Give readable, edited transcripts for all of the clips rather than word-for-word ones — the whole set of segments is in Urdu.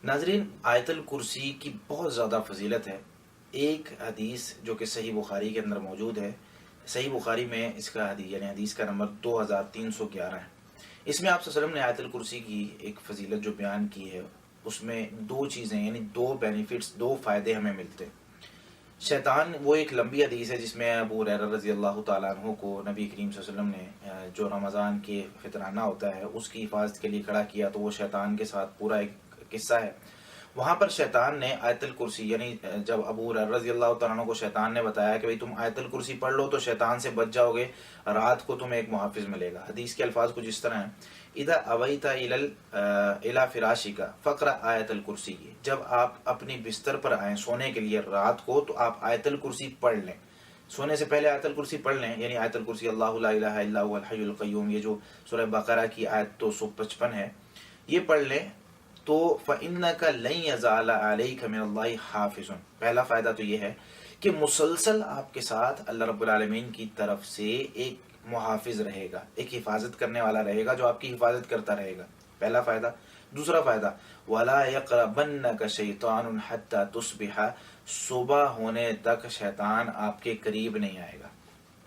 ناظرین، آیت الکرسی کی بہت زیادہ فضیلت ہے۔ ایک حدیث جو کہ صحیح بخاری کے اندر موجود ہے، صحیح بخاری میں اس کا حدیث یعنی حدیث کا نمبر 2311 ہے۔ اس میں آپ صلی اللہ علیہ وسلم نے آیت الکرسی کی ایک فضیلت جو بیان کی ہے، اس میں دو چیزیں یعنی دو بینیفٹس، دو فائدے ہمیں ملتے ہیں۔ شیطان، وہ ایک لمبی حدیث ہے جس میں ابو ہریرہ رضی اللہ تعالیٰ عنہ کو نبی کریم صلی اللہ علیہ وسلم نے جو رمضان کے فطرانہ ہوتا ہے اس کی حفاظت کے لیے کھڑا کیا، تو وہ شیطان کے ساتھ پورا ایک قصہ ہے۔ وہاں پر شیطان نے آیت الکرسی یعنی جب ابو ہریرہ رضی اللہ تعالیٰ عنہ کو شیطان نے بتایا کہ بھئی تم آیت الکرسی پڑھ لو تو شیطان سے بچ جاؤ گے، رات کو تمہیں ایک محافظ ملے گا۔ حدیث کے الفاظ کچھ اس طرح ہیں، اذا اویت الی فراشک فقرأ آیت الکرسی، جب آپ اپنی بستر پر آئیں سونے کے لیے رات کو تو آپ آیت الکرسی پڑھ لیں۔ سونے سے پہلے آیت الکرسی پڑھ لیں، یعنی آیت الکرسی اللہ لا الہ الا هو الحی القیوم، یہ جو سورہ بقرہ کی آیت 255 ہے، یہ پڑھ لیں تو فَإِنَّكَ لَن يَزَالَ عَلَيْكَ مِنَ اللَّهِ حَافِظٌ۔ پہلا فائدہ تو یہ ہے کہ مسلسل آپ کے ساتھ اللہ رب العالمین کی طرف سے ایک محافظ رہے گا، ایک حفاظت کرنے والا رہے گا جو آپ کی حفاظت کرتا رہے گا۔ پہلا فائدہ۔ دوسرا فائدہ، وَلَا يَقْرَبَنَّكَ شَيْطَانٌ حَتَّى تُصْبِحَ، صبح ہونے تک شیطان آپ کے قریب نہیں آئے گا۔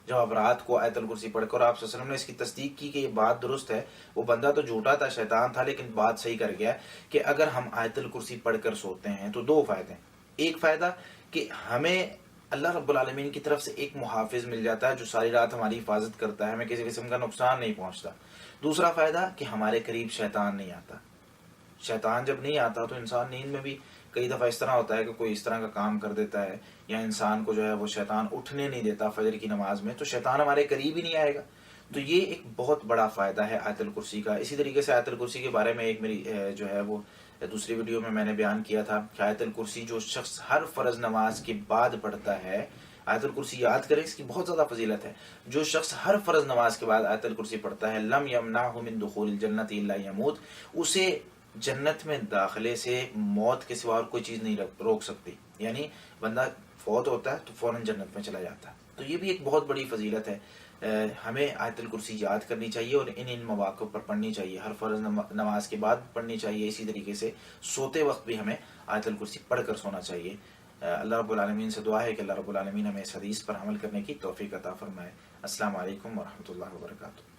جب آپ رات کو آیت الکرسی پڑھ کر، اور آپ صلی اللہ علیہ وسلم نے اس کی تصدیق کی کہ یہ بات درست ہے، وہ بندہ تو جھوٹا تھا، شیطان تھا، لیکن بات صحیح کر گیا کہ اگر ہم آیت الکرسی پڑھ کر سوتے ہیں تو دو فائدے ہیں۔ ایک فائدہ کہ ہمیں اللہ رب العالمین کی طرف سے ایک محافظ مل جاتا ہے جو ساری رات ہماری حفاظت کرتا ہے، ہمیں کسی قسم کا نقصان نہیں پہنچتا۔ دوسرا فائدہ کہ ہمارے قریب شیطان نہیں آتا۔ شیطان جب نہیں آتا تو انسان نیند میں بھی کئی دفعہ اس طرح ہوتا ہے کہ کوئی اس طرح کا کام کر دیتا ہے، یا انسان کو جو ہے وہ شیطان اٹھنے نہیں دیتا فجر کی نماز میں، تو شیطان ہمارے قریب ہی نہیں آئے گا۔ تو یہ ایک بہت بڑا فائدہ ہے آیت الکرسی کا۔ اسی طریقے سے آیت الکرسی کے بارے میں ایک میری جو ہے وہ دوسری ویڈیو میں نے بیان کیا تھا کہ آیت الکرسی جو شخص ہر فرض نماز کے بعد پڑھتا ہے، آیت الکرسی یاد کریں، اس کی بہت زیادہ فضیلت ہے۔ جو شخص ہر فرض نماز کے بعد آیت الکرسی پڑھتا ہے، لم یمنعہ من دخول الجنۃ الا یموت، اسے جنت میں داخلے سے موت کے سوا اور کوئی چیز نہیں روک سکتی، یعنی بندہ فوت ہوتا ہے تو فوراً جنت میں چلا جاتا ہے۔ تو یہ بھی ایک بہت بڑی فضیلت ہے۔ ہمیں آیت الکرسی یاد کرنی چاہیے اور ان مواقع پر پڑھنی چاہیے، ہر فرض نماز کے بعد پڑھنی چاہیے۔ اسی طریقے سے سوتے وقت بھی ہمیں آیت الکرسی پڑھ کر سونا چاہیے۔ اللہ رب العالمین سے دعا ہے کہ اللہ رب العالمین ہمیں اس حدیث پر عمل کرنے کی توفیق عطا فرمائے۔ السلام علیکم ورحمۃ اللہ وبرکاتہ۔